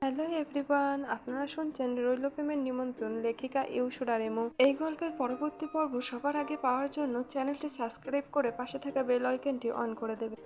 Hello everyone, আপনারা শুনছেন রইল প্রেমের নিমন্ত্রণ, লেখিকা ইউসুরা রেমু। এই গল্পের পরবর্তী পর্ব সবার আগে পাওয়ার জন্য চ্যানেলটি সাবস্ক্রাইব করে পাশে থাকা বেল আইকনটি অন করে দেবেন।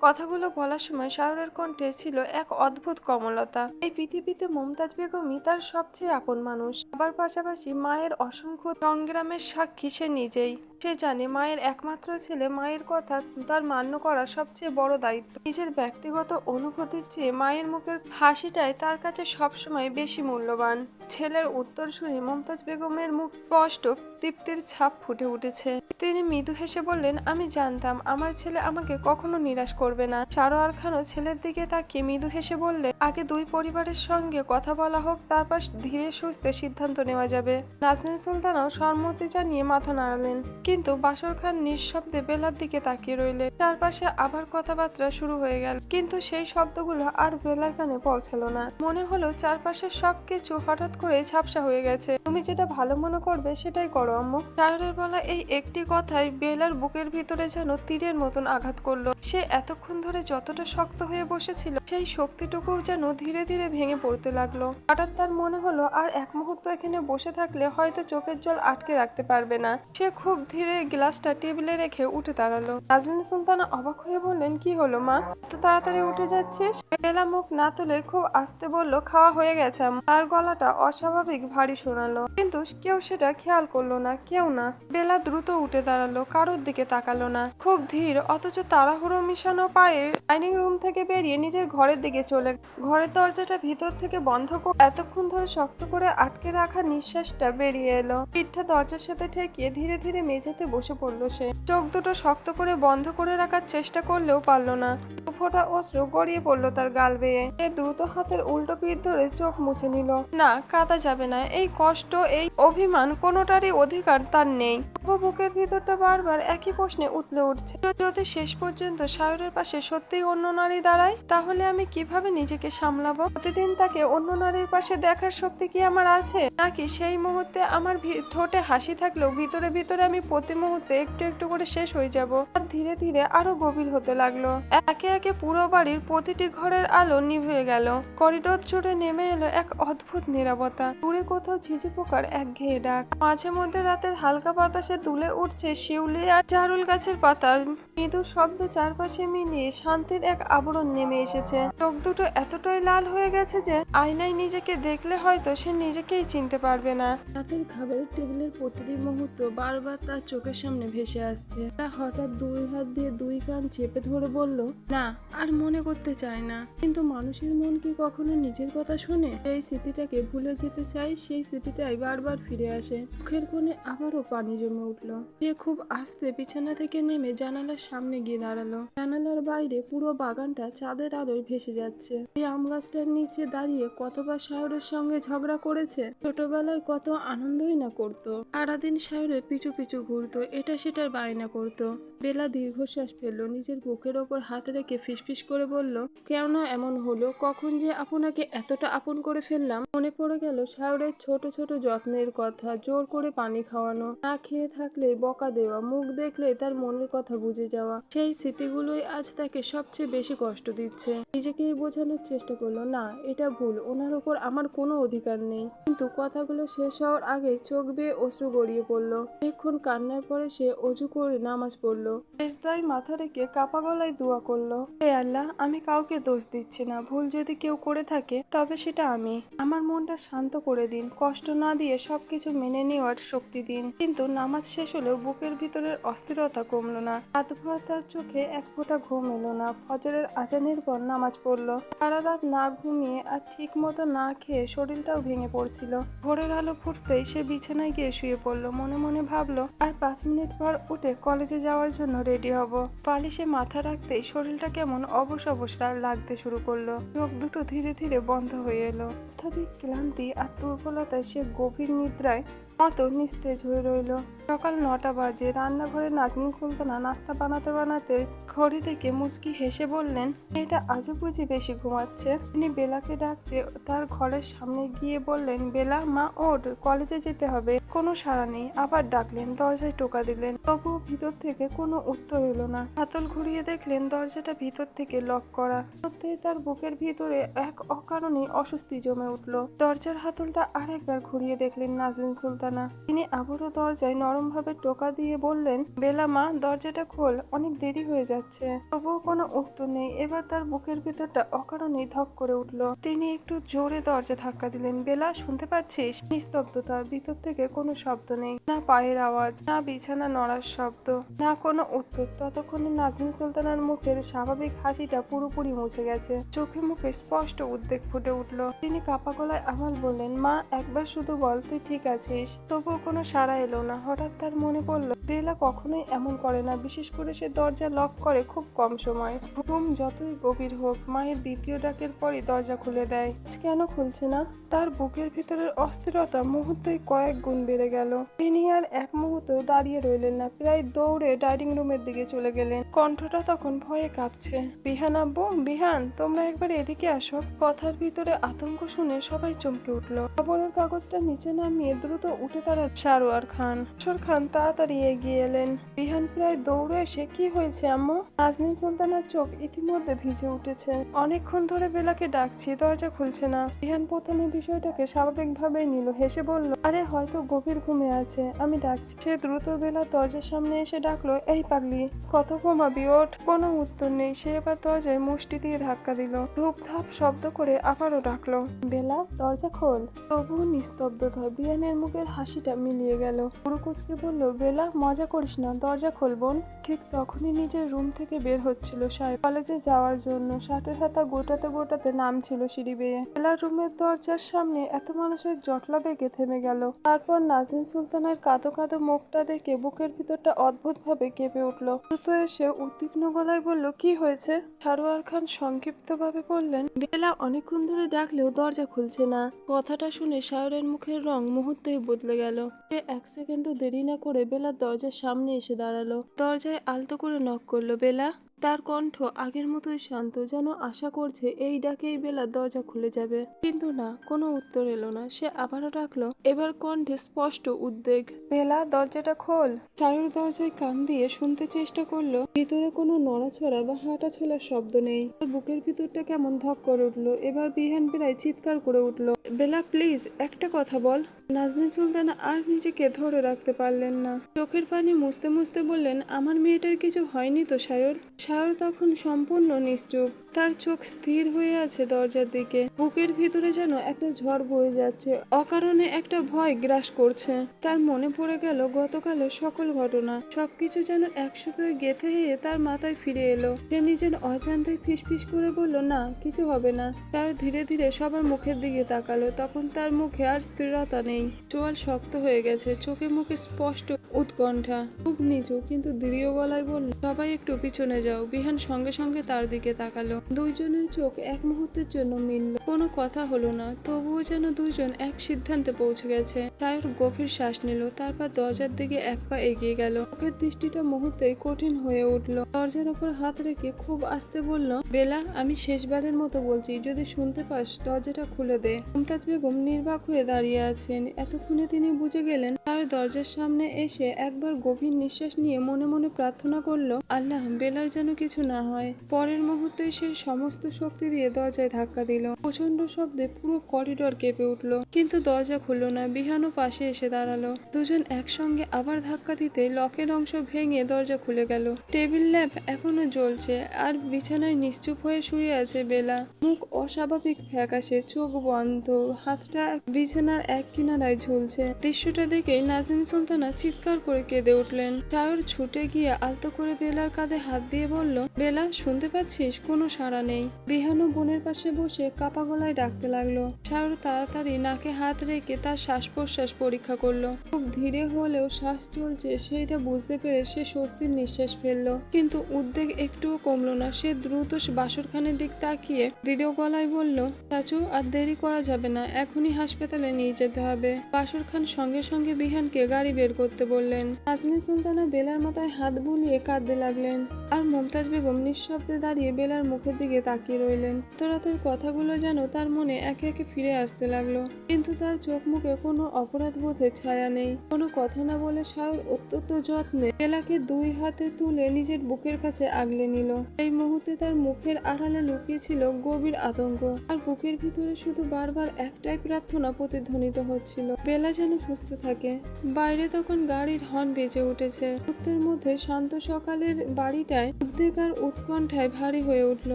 কথাগুলো বলার সময় শাহরের কণ্ঠে ছিল এক অদ্ভুত কমলতা। এই পৃথিবীতে মুমতাজ বেগমই তার সবচেয়ে আপন মানুষ। আবার পাশাপাশি মায়ের অসংখ্য সংগ্রামের সাক্ষী সে নিজেই। সে জানে মায়ের একমাত্র ছেলে, মায়ের কথা তার মান্য করা সবচেয়ে বড় দায়িত্ব। নিজের ব্যক্তিগত অনুভূতির চেয়ে মায়ের মুখের হাসিটাই তার কাছে সবসময় বেশি মূল্যবান। ছেলের উত্তর শুনে মুমতাজ বেগমের মুখ স্পষ্ট তৃপ্তির ছাপ ফুটে উঠেছে। তিনি মৃদু হেসে বললেন, আমি জানতাম আমার ছেলে আমাকে কখনো নিরাশ করবে না। সারোয়ার খানও ছেলের দিকে তাকিয়ে মৃদু হেসে বললেন, আগে দুই পরিবারের সঙ্গে কথা বলা হোক, তারপর ধীরে সুস্থে সিদ্ধান্ত নেওয়া যাবে। নাজনীন সুলতানাও সম্মতি জানিয়ে মাথা নাড়ালেন, কিন্তু বাসর খান নিঃশব্দে বেলার দিকে তাকিয়ে রইলেন। চারপাশে আবার কথাবার্তা শুরু হয়ে গেল, কিন্তু সেই শব্দগুলো আর বেলার কানে পৌঁছালো না। মনে হলো চারপাশের সবকিছু হঠাৎ করে ঝাপসা হয়ে গেছে। তুমি যেটা ভালো মনে করবে সেটাই করো আম্মু। শাহরের বলা এই একটি কথাই বেলার বুকের ভিতরে যেন তীরের মতন আঘাত করলো। সে এতক্ষণ ধরে যতটা শক্ত হয়ে বসেছিল, সেই শক্তিটুকু যেন ধীরে ধীরে ভেঙে পড়তে লাগলো। হঠাৎ তার মনে হলো আর এক মুহূর্ত এখানে বসে থাকলে হয়তো চোখের জল আটকে রাখতে পারবে না। সে খুব ধীরে গ্লাসটা টেবিলে রেখে উঠে দাঁড়ালো। নাজনীন সুলতানা অবাক হয়ে বললেন, কি হলো মা, এত তাড়াতাড়ি উঠে যাচ্ছিস? বেলা মুখ না তুলে খুব আস্তে বলল, খাওয়া হয়ে গেছে। তার গলাটা অস্বাভাবিক ভারী শোনালো, কিন্তু কেউ সেটা খেয়াল করলো না, কেউ না। বেলা দ্রুত উঠে দাঁড়ালো, কারোর দিকে তাকালো না। খুব ধীর অথচ তাড়াহুড়ো মিশানো পায়ে ডাইনিং রুম থেকে বেরিয়ে নিজের ঘরের দিকে চলে। ঘরের দরজাটা ভিতর থেকে বন্ধ করে এতক্ষণ ধরে শক্ত করে আটকে রাখা নিঃশ্বাসটা বেরিয়ে এলো। পিঠটা দরজার সাথে ঠেকিয়ে ধীরে ধীরে মেঝেতে বসে পড়লো সে। চোখ দুটো শক্ত করে বন্ধ করে রাখার চেষ্টা করলেও পারলো না। ফোঁটা অশ্রু গড়িয়ে পড়লো তার গাল বেয়ে। সে দ্রুত হাতের উল্টো পিঠ ধরে চোখ মুছে নিল। না, কাঁদা যাবে না। এই কষ্ট, এই অভিমান কোনোটারই অধিকার তার নেই। বুকের ভিতরটা বারবার একই প্রশ্নে উতলে উঠছে, যদি শেষ পর্যন্ত শাহরের পাশে সত্যিই অন্য নারী দাঁড়ায়, তাহলে আমি কিভাবে নিজেকে সামলাবো? প্রতিদিন তাকে অন্য নারীর পাশে দেখার শক্তি কি আমার আছে, নাকি সেই মুহূর্তে আমার ঠোঁটে হাসি থাকলেও ভিতরে ভিতরে আমি প্রতি মুহূর্তে একটু একটু করে শেষ হয়ে যাব? আর ধীরে ধীরে আরো গভীর হতে লাগলো। একে একে পুরো বাড়ির প্রতিটি ঘরের আলো নিভে গেল। করিডোর জুড়ে নেমে এলো এক অদ্ভুত নীরবতা। দূরে কোথাও ঝিঝি পোকার একঘেয়ে ডাক। মাঝে মধ্যে রাতের হালকা বাতাসে দুলে উঠছে শিউলি আর জারুল গাছের পাতা। মৃদু শব্দ চারপাশে মিলিয়ে শান্তির এক আবরণ নেমে এসেছে। চোখ দুটো এতটাই লাল হয়ে গেছে যে আয়নায় নিজেকে দেখলে হয়তো সে নিজেকেই চিনতে পারবে না। রাতের খাবারের টেবিলের প্রতিটি মুহূর্ত বারবার তার চোখের সামনে ভেসে আসছে। তা হঠাৎ দুই হাত দিয়ে দুই কান চেপে ধরে বলল, না আর মনে করতে চায় না। কিন্তু মানুষের মন কি কখনো নিজের কথা শোনে? সেই স্মৃতিটাকে ভুলে যেতে চাই, সেই স্মৃতিটাই বারবার ফিরে আসে। চোখের কোণে আবারও পানি জমে উঠলো। সে খুব আস্তে বিছানা থেকে নেমে জানালার সামনে গিয়ে দাঁড়ালো। জানালার বাইরে পুরো বাগানটা চাঁদের আলোয় ভেসে যাচ্ছে। এই আম গাছটার নিচে দাঁড়িয়ে কতবার শাহরের সঙ্গে ঝগড়া করেছে। ছোটবেলায় কত আনন্দই না করতো। সারাদিন শাহরের পিছু পিছু ঘুরতো, এটা সেটার বায়না করতো। বেলা দীর্ঘশ্বাস ফেললো, নিজের বুকের ওপর হাত রেখে ফিসফিস করে বলল, কেন এমন হলো? কখন যে আপনাকে এতটা আপন করে ফেললাম? মনে পড়ে গেল শাহরের ছোট ছোট যত্নের কথা, জোর করে পানি খাওয়ানো, না খেয়ে থাকলে বকা দেওয়া, মুখ দেখলে তার মনের কথা বুঝে যাওয়া। সেই স্মৃতিগুলোই আজ তাকে সবচেয়ে বেশি কষ্ট দিচ্ছে। নিজেকেই বোঝানোর চেষ্টা করলো, না এটা ভুল, ওনার উপর আমার কোনো অধিকার নেই। কিন্তু কথাগুলো শেষ হওয়ার আগে চোখ বেয়ে অশ্রু গড়িয়ে পড়লো। অনেকক্ষণ কান্নার পরে সে অজু করে নামাজ পড়লো। সেজদায় মাথা রেখে কাপা গলায় দোয়া করলো, হে আল্লাহ, আমি কাউকে দোষ দিচ্ছি না। ভুল যদি কেউ করে থাকে তবে সেটা আমি। আমার মনটা শান্ত করে দিন, কষ্ট না দিয়ে সবকিছু মেনে নেওয়ার শক্তি দিন। কিন্তু নামাজ শেষ হলেও বুকের ভিতরের অস্থিরতা কমলো না। রাত ভর তার চোখে এক ফোঁটা ঘুম এলো না। ফজরের আজানের পর নামাজ পড়লো। সারা রাত না ঘুমিয়ে আর ঠিক মতো না খেয়ে শরীরটাও ভেঙে পড়ছিল। ভোরের আলো ফুটতেই সে বিছানায় গিয়ে শুয়ে পড়লো। মনে মনে ভাবলো, আর 5 মিনিট পর উঠে কলেজে যাওয়ার জন্য রেডি হব। বালিশে মাথা রাখতেই শরীরটা কেমন অবশ অবশ লাগতে শুরু করলো। চোখ দুটো ধীরে ধীরে বন্ধ হয়ে এলো। অত্যাধিক ক্লান্তি আর দুর্বলতায় সে গভীর নিদ্রায় মতো নিস্তেজ হয়ে রইল। সকাল 9টা বাজে। রান্নাঘরে নাজনীন সুলতানা নাস্তা বানাতে বানাতে ঘড়ি থেকে মুচকি হেসে বললেন, এটা আজও বুঝি বেশি ঘুমাচ্ছে। তিনি বেলাকে ডাকতে তার ঘরের সামনে গিয়ে বললেন, বেলা মা ওঠ, কলেজে যেতে হবে। কোনো সাড়া নেই। আবার ডাকলেন, দরজায় টোকা দিলেন, তবুও ভিতর থেকে কোনো উত্তর এলো না। হাতল ঘুরিয়ে দেখলেন দরজাটা ভিতর থেকে লক করা। সত্যিই তার বুকের ভিতরে এক অকারণে অস্বস্তি জমে উঠল। দরজার হাতলটা আরেকবার ঘুরিয়ে দেখলেন নাজনীন সুলতানা। তিনি আবারও দরজায় নরমভাবে টোকা দিয়ে বললেন, বেলা মা, দরজাটা খোল, অনেক দেরি হয়ে যাচ্ছে। তবুও কোনো উত্তর নেই। এবার তার বুকের ভিতরটা অকারণেই ধক করে উঠল। তিনি একটু জোরে দরজা ধাক্কা দিলেন। বেলা, শুনতে পাচ্ছিস? নিস্তব্ধতা, ভিতর থেকে কোনো শব্দ নেই, না পায়ের আওয়াজ, না বিছানা নড়ার শব্দ, না কোনো উত্তর। ততক্ষণে নাজনীন সুলতানার মুখের স্বাভাবিক হাসিটা পুরোপুরি মুছে গেছে। চোখে মুখে স্পষ্ট উদ্বেগ ফুটে উঠল। তিনি কাপা গলায় আবাল বললেন, মা, একবার শুধু বল তুই ঠিক আছিস। তবুও কোনো সাড়া এলো না। হঠাৎ তার মনে পড়ল, বেলা কখনোই এমন করে না। বিশেষ করে সে দরজা লক করে খুব কম সময়। ঘুম যতই গভীর হোক, মায়ের দ্বিতীয় ডাকের পরই দরজা খুলে দেয়। কেন খুলছে না? তার বুকের ভিতরের অস্থিরতা মুহূর্তেই কয়েক গুণ বেড়ে গেল। তিনি আর এক মুহূর্ত দাঁড়িয়ে রইলেন না, প্রায় দৌড়ে ডাইনিং রুমের দিকে চলে গেলেন। কণ্ঠটা তখন ভয়ে কাঁপছে। বিহান আব্বু, বিহান, তোমরা একবার এদিকে আসো। কথার ভিতরে আতঙ্ক শুনে সবাই চমকে উঠল। খবরের কাগজটা নিচে নামিয়ে দ্রুত উঠে দাঁড়ান সারোয়ার খান। খান তাড়াতাড়ি এগিয়ে এলেন। বিহান প্রায় দৌড়ে এসে, কি হয়েছে আম্মু? নাজনীন সুলতানার চোখ ইতিমধ্যে ভিজে উঠেছে। অনেকক্ষণ ধরে বেলাকে ডাকছি, দরজা খুলছে না। বিহান প্রথমে বিষয়টাকে স্বাভাবিকভাবেই নিল, হেসে বলল, আরে হয়তো গভীর ঘুমে আছে, আমি ডাকছি। সে দ্রুত বেলা দরজার সামনে এসে ডাকলো, এই পাগলি, কত ঘুমাবি, ওঠ। কোনো উত্তর নেই। সে এবার দরজায় মুষ্টি দিয়ে ধাক্কা দিল। ধূপ ধাপ শব্দ করে আবারও ডাকলো, বেলা, দরজা খোল। তবুও নিস্তব্ধতা। বিহানের মুখের হাসিটা মিলিয়ে গেল। পুরো কুচকে বলল, বেলা, মজা করিস না, দরজা খোল বোন। ঠিক তখনই নিজের রুম থেকে বের হচ্ছিল সাহেব, কলেজে যাওয়ার জন্য। সাথে সাথে গোটাতে গোটাতে নামছিল সিঁড়ি বেয়ে। বেলার রুমের দরজার সামনে এত মানুষের জটলা দেখে থেমে গেল। তারপর নাজনীন সুলতানের কাঁদো কাঁদো মুখটা দেখে বুকের ভিতরটা অদ্ভুত ভাবে কেঁপে উঠল। দ্রুত এসে উদ্বিগ্ন গলায় বলল, কি হয়েছে? সারোয়ার খান সংক্ষিপ্ত ভাবে বললেন, বেলা অনেকক্ষণ ধরে ডাকলেও দরজা খুলছে না। কথাটা শুনে সায়রের মুখের রং মুহূর্তেই বদলে গেল। সে এক সেকেন্ডও দেরি না করে বেলার দরজার সামনে এসে দাঁড়ালো। দরজায় আলতো করে নক করলো। বেলা। তার কণ্ঠ আগের মতোই শান্ত, যেন আশা করছে এই ডাকেই বেলার দরজা খুলে যাবে। কিন্তু না, কোনো উত্তর এলো না। সে আবারও ডাকলো, এবার কণ্ঠে স্পষ্ট উদ্বেগ, বেলা, দরজাটা খোল। সায়র দরজায় কান দিয়ে শুনতে চেষ্টা করলো। ভিতরে কোনো নড়াচড়া বা হাঁটা চলার শব্দ নেই। তার বুকের ভিতরটা কেমন ধক করে উঠলো। এবার বিহান প্রায় চিৎকার করে উঠলো, বেলা প্লিজ, একটা কথা বল। নাজনীন সুলতানা আর নিজেকে ধরে রাখতে পারলেন না। চোখের পানি মুছতে মুছতে বললেন, আমার মেয়েটার কিছু হয়নি তো সায়র? সায়র তখন সম্পূর্ণ নিশ্চুপ। তার চোখ স্থির হয়ে আছে দরজার দিকে। বুকের ভিতরে যেন একটা ঝড় বয়ে যাচ্ছে। অকারণে একটা ভয় গ্রাস করছে। তার মনে পড়ে গেল গতকালের সকল ঘটনা। সবকিছু যেন একসাথে গেঁথে হয়ে তার মাথায় ফিরে এলো। সে নিজের অজান্তেই ফিসফিস করে বলল, না, কিছু হবে না। সায়র ধীরে ধীরে সবার মুখের দিকে তাকালো। তখন তার মুখে আর স্থিরতা নেই। চোয়াল শক্ত হয়ে গেছে। চোখে মুখে স্পষ্ট উৎকণ্ঠা। খুব নিচু কিন্তু দৃঢ় গলায় বলল, সবাই একটু পিছনে যাও। বিহান সঙ্গে সঙ্গে তার দিকে তাকালো। দুইজনের চোখ এক মুহূর্তের জন্য মিলল। কোনো কথা হলো না। তবুও যেন দুইজন এক সিদ্ধান্তে পৌঁছে গেছে। সায়র গভীর শ্বাস নিল। তারপর দরজার দিকে এক পা এগিয়ে গেল। চোখের দৃষ্টিটা মুহূর্তেই কঠিন হয়ে উঠল। দরজার উপর হাত রেখে খুব আস্তে বলল, বেলা, আমি শেষবারের মতো বলছি, যদি শুনতে পাস দরজাটা খুলে দে। মুমতাজ বেগম নির্বাক হয়ে দাঁড়িয়ে আছেন। এতক্ষণে তিনি বুঝে গেলেন। সায়র দরজার সামনে এসে একবার গভীর নিঃশ্বাস নিয়ে মনে মনে প্রার্থনা করলো, আল্লাহ, বেলার যেন কিছু না হয়। পরের মুহূর্তে সে সমস্ত শক্তি দিয়ে দরজায় ধাক্কা দিল। প্রচন্ড শব্দে পুরো করিডোর কেঁপে উঠল। কিন্তু দরজা খুলল না। বিহানও পাশে এসে দাঁড়ালো। দুজন একসঙ্গে আবার ধাক্কা দিতে লকের অংশ ভেঙে দরজা খুলে গেল। টেবিল ল্যাম্প এখনো জ্বলছে আর বিছানায় নিশ্চুপ হয়ে শুয়ে আছে বেলা। মুখ অস্বাভাবিক ফ্যাকাশে, চোখ বন্ধ, হাতটা বিছানার এক কিনারায় ঝুলছে। দৃশ্যটা দেখে নাজনীন সুলতানা চিৎকার করে কেঁদে উঠলেন। সায়র ছুটে গিয়ে আলতো করে বেলার কাঁধে হাত দিয়ে বলল, বেলা, শুনতে পাচ্ছিস? কোনো সাড়া নেই। বিহানও বোনের পাশে বসে কাপা গলায় ডাকতে লাগলো। সায়র তাড়াতাড়ি নাকে হাত রেখে তার শ্বাস প্রশ্বাস পরীক্ষা করলো। খুব ধীরে হলেও শ্বাস চলছে, সেটা বুঝতে পেরে সে স্বস্তির নিঃশ্বাস ফেললো। কিন্তু উদ্বেগ একটুও কমলো না। সে দ্রুত বাসরখানের দিক তাকিয়ে দৃঢ় গলায় বলল, চাচু, আর দেরি করা যাবে না, এখনই হাসপাতালে নিয়ে যেতে হবে। বাসর খান সঙ্গে সঙ্গে বিহানকে গাড়ি বের করতে বলল। পড়লেন। নাজনীন সুলতানা বেলার মাথায় হাত বুলিয়ে কাঁদতে লাগলেন, আর মমতাজ বেগম নিঃশব্দে দাঁড়িয়ে বেলার মুখের দিকে তাকিয়ে রইলেন। তো রাতের কথাগুলো যেন তার মনে একে একে ফিরে আসতে লাগলো, কিন্তু তার চোখ মুখে কোনো অপরাধ বোধের ছায়া নেই। কোনো কথা না বলে শাওর অত্যন্ত যত্নে বেলাকে 2 হাতে তুলে নিজের বুকের কাছে আগলে নিল। এই মুহূর্তে তার মুখের আড়ালে লুকিয়ে ছিল গভীর আতঙ্ক, আর বুকের ভিতরে শুধু বারবার একটাই প্রার্থনা প্রতিধ্বনিত হচ্ছিল, বেলা যেন সুস্থ থাকে। বাইরে তখন গাড়ির হর্ন বেজে উঠেছে। মুহূর্তের মধ্যে শান্ত সকালের বাড়িটায় উদ্বেগ আর উৎকণ্ঠায় ভারী হয়ে উঠল।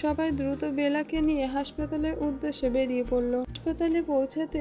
সবাই দ্রুত বেলাকে নিয়ে হাসপাতালের উদ্দেশ্যে বেরিয়ে পড়ল। হাসপাতালে পৌঁছাতে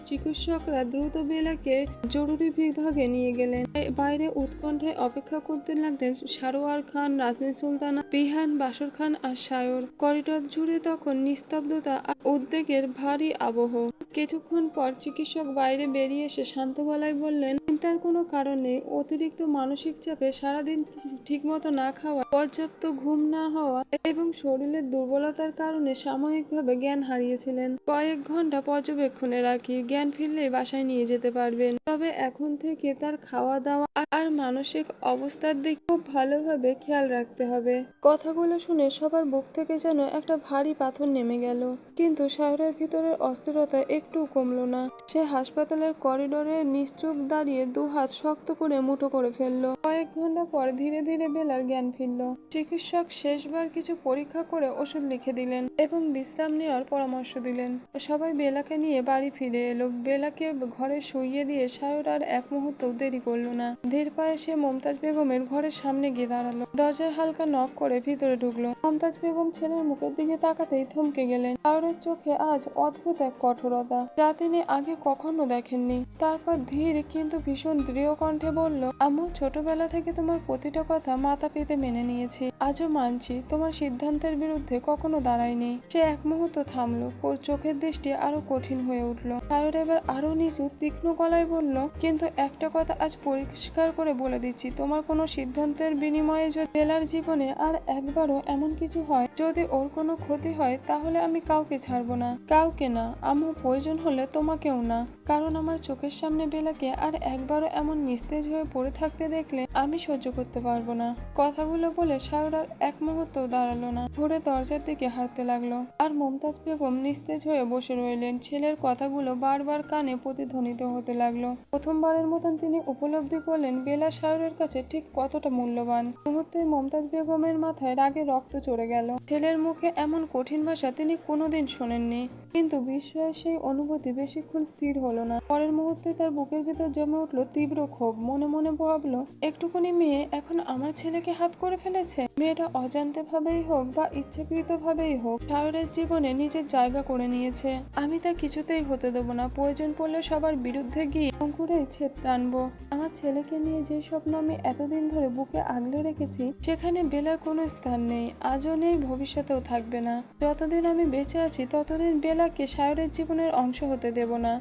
চিকিৎসকরা দ্রুত বেলাকে জরুরি বিভাগে নিয়ে গেলেন। বাইরে উৎকণ্ঠায় অপেক্ষা করতে লাগলেন সারোয়ার খান, নাজনীন সুলতানা, বিহান, বাসর খান আর সায়র। করিডোর জুড়ে তখন নিস্তব্ধতা আর উদ্বেগের ভারী আবহ। কিছুক্ষণ পর চিকিৎসক বাইরে বেরিয়ে এসে শান্ত গলায় বললেন, চিন্তার কোনো কারণ নেই। অতিরিক্ত মানসিক চাপে, সারাদিন ঠিকমতো না খাওয়া, পর্যাপ্ত ঘুম না হওয়া এবং শরীরের দুর্বলতার কারণে সাময়িকভাবে জ্ঞান হারিয়েছিলেন। কয়েক ঘন্টা পর্যবেক্ষণে রাখি, জ্ঞান ফিরলেই বাসায় নিয়ে যেতে পারবেন। তবে এখন থেকে তার খাওয়া দাওয়া আর মানসিক অবস্থার দিকে খুব ভালোভাবে খেয়াল রাখতে হবে। কথাগুলো শুনে সবার বুক থেকে যেন একটা ভারী পাথর নেমে গেল, কিন্তু শাহরের ভিতরের অস্থিরতা একটু কমলো না। সে হাসপাতালের করিডোরে নিশ্চুপ দাঁড়িয়ে 2 হাত শক্ত করে মুঠো করে ফেললো। কয়েক ঘন্টা পর ধীরে ধীরে বেলার জ্ঞান ফিরল। চিকিৎসক শেষবার কিছু পরীক্ষা করে ওষুধ লিখে দিলেন এবং বিশ্রাম নেওয়ার পরামর্শ দিলেন। সবাই বেলাকে নিয়ে বাড়ি ফিরে এলো। বেলাকে ঘরে শুইয়ে দিয়ে শায়র আর এক মুহূর্তও দেরি করলো না। ধীর পায়ে সে মমতাজ বেগমের ঘরের সামনে গিয়ে দাঁড়ালো। দরজায় হালকা নক করে ভিতরে ঢুকলো। মমতাজ বেগম ছেলের মুখের দিকে তাকাতেই থমকে গেলেন। শায়রের চোখে আজ অদ্ভুত এক কঠোরতা, যা তিনি আগে কখনো দেখেননি। তারপর ধীর কিন্তু ভীষণ দৃঢ় কণ্ঠে বলল, আম্মু, ছোটবেলা থেকে তোমার প্রতিটা কথা মাথা পেতে মেনে নিয়েছি, আজও মানছি। তোমার সিদ্ধান্তের বিরুদ্ধে কখনো দাঁড়ায়নি। সে এক মুহূর্ত থামলো, চোখের দৃষ্টি আরো কঠিন হয়ে উঠল। শায়র এবার আরো নিচু তীক্ষ্ণ গলায় বলল, কিন্তু একটা কথা আজ পরিষ্কার করে বলে দিচ্ছি, তোমার কোনো সিদ্ধান্তের বিনিময়ে যদি বেলার জীবনে আর একবারও এমন কিছু হয়, যদি ওর কোনো ক্ষতি হয়, তাহলে আমি কাউকে ছাড়বো না, কাউকে না আম্মু, প্রয়োজন হলে তোমাকেও না। কারণ আমার চোখের সামনে বেলাকে আর একবারও এমন নিস্তেজ হয়ে পড়ে থাকতে দেখলে আমি সহ্য করতে পারবো না। কথাগুলো বলে শায়র আর এক মুহূর্তও দাঁড়ালো না, ঘুরে দরজার দিকে হাঁটতে লাগলো। আর মমতাজ বেগম নিস্তেজ হয়ে বসে রইলেন। ছেলের কথাগুলো বারবার কানে প্রতিধ্বনিত হতে লাগলো। প্রথমবারের মতন তিনি উপলব্ধি করলেন বেলা শায়রের কাছে ঠিক কতটা মূল্যবান। মুহূর্তে মমতাজ বেগমের মাথায় রাগে রক্ত চড়ে গেল। ছেলের মুখে এমন কঠিন ভাষা তিনি কোনোদিন শোনেননি, কিন্তু বিস্ময়ের সেই অনুভূতি বেশিক্ষণ স্থির হলো না। পরের মুহূর্তে তার বুকের ভিতর জমে উঠল তীব্র ক্ষোভ। মনে মনে ভাবলো, একটুখানি মেয়ে এখন আমার ছেলেকে হাত করে ফেলেছে। মেয়েটা অজান্তে ভাবেই হোক বা ইচ্ছাকৃত ভাবেই হোক শায়রের জীবনে নিজের জায়গা করে নিয়েছে। আমি তা কিছুতেই হতে দেবো না। প্রয়োজন পড়লে সবার বিরুদ্ধে গিয়ে অঙ্কুরে ছেদ টানবো। আমার ছেলেকে নিয়ে যে স্বপ্ন আমি এতদিন ধরে বুকে আগলে রেখেছি, সেখানে বেলার কোনো স্থান নেই, আজও নেই, ভবিষ্যতেও থাকবে না। যতদিন আমি বেঁচে আছি ততদিন বেলাকে শায়রের জীবনের অংশ হতে দেব না।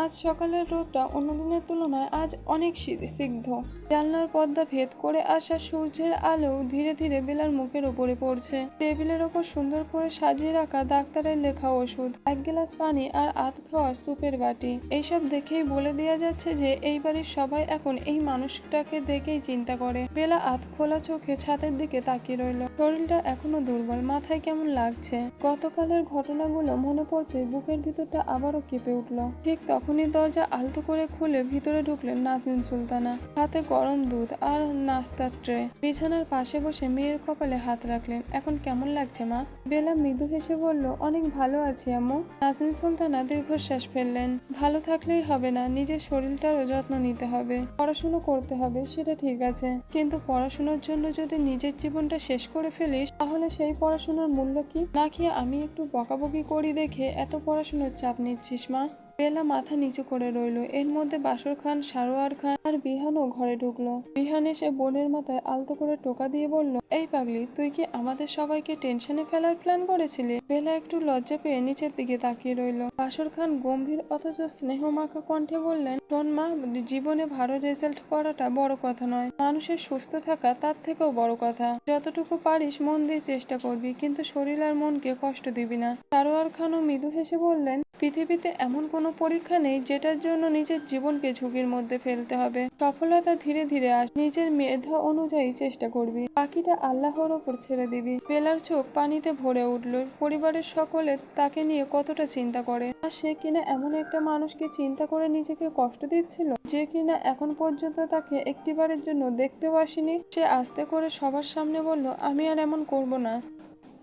আজ সকালের রোদটা অন্যদিনের তুলনায় আজ অনেক স্নিগ্ধ। জানলার পর্দা ভেদ করে আসা সূর্যের আলো ধীরে ধীরে বেলার মুখের উপরে পড়ছে। টেবিলের ওপর সুন্দর করে সাজিয়ে রাখা ডাক্তারের লেখা ওষুধ, 1 গ্লাস পানি আর আধ খাওয়া সুপের বাটি। এইসব দেখেই বলে দেওয়া যাচ্ছে যে এই বাড়ির সবাই এখন এই মানুষটাকে দেখেই চিন্তা করে। বেলা আধ খোলা চোখে ছাদের দিকে তাকিয়ে রইল। শরীরটা এখনো দুর্বল, মাথায় কেমন লাগছে। গতকালের ঘটনাগুলো মনে পড়তে বুকের ভিতরটা আবারও কেঁপে উঠল। ঠিক তখনই দরজা আলতো করে খুলে ভিতরে ঢুকলেন নাজনীন সুলতানা, হাতে গরম দুধ আর নাস্তার ট্রে। বিছানার পাশে বসে মেয়ের কপালে হাত রাখলেন। এখন কেমন লাগছে মা? বেলা মৃদু হেসে বলল, অনেক ভালো আছি আম্মু। নাজনীন সুলতানা দীর্ঘশ্বাস ফেললেন। ভালো থাকলেই হবে না, নিজের শরীরটারও যত্ন নিতে হবে। পড়াশুনো করতে হবে, সেটা ঠিক আছে, কিন্তু পড়াশোনার জন্য যদি নিজের জীবনটা শেষ করে ফেলিস, তাহলে সেই পড়াশোনার মূল্য কি? নাকি আমি একটু বকাবকি করি দেখে এত পড়াশোনার চাপ নিচ্ছিস মা? বেলা মাথা নিচু করে রইল। এর মধ্যে বাসর খান, সারোয়ার খান আর বিহানও ঘরে ঢুকলো। বিহান এসে বোনের মাথায় আলতো করে টোকা দিয়ে বলল, এই পাগলি, তুই কি আমাদের সবাইকে টেনশনে ফেলার প্ল্যান করেছিলি? বেলা একটু লজ্জা পেয়ে নিচের দিকে তাকিয়ে রইল। বাসর খান গম্ভীর অথচ স্নেহমাখা কণ্ঠে বললেন, শোন মা, জীবনে ভালো রেজাল্ট করাটা বড় কথা নয়, মানুষের সুস্থ থাকা তার থেকেও বড় কথা। যতটুকু পারিস মন দিয়ে চেষ্টা করবি, কিন্তু শরীর আর মনকে কষ্ট দিবি না। সারোয়ার খানও মৃদু হেসে বললেন, পৃথিবীতে এমন কোনো পরীক্ষা নেই যেটার জন্য নিজের জীবনকে ঝুঁকির মধ্যে ফেলতে হবে। সফলতা ধীরে ধীরে নিজের মেধা অনুযায়ী চেষ্টা করবি, বাকিটা আল্লাহর ওপর ছেড়ে দিবি। বেলার চোখ পানিতে ভরে উঠল। পরিবারের সকলে তাকে নিয়ে কতটা চিন্তা করে, আর সে কিনা এমন একটা মানুষকে চিন্তা করে নিজেকে কষ্ট দিচ্ছিল, যে কিনা এখন পর্যন্ত তাকে একটিবারের জন্য দেখতেও আসেনি। সে আস্তে করে সবার সামনে বলল, আমি আর এমন করব না।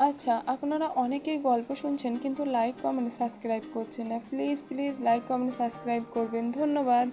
আচ্ছা, আপনারা অনেকেই গল্প শুনছেন কিন্তু লাইক কমেন্ট সাবস্ক্রাইব করছেন না। Please please like comment subscribe করবেন। ধন্যবাদ।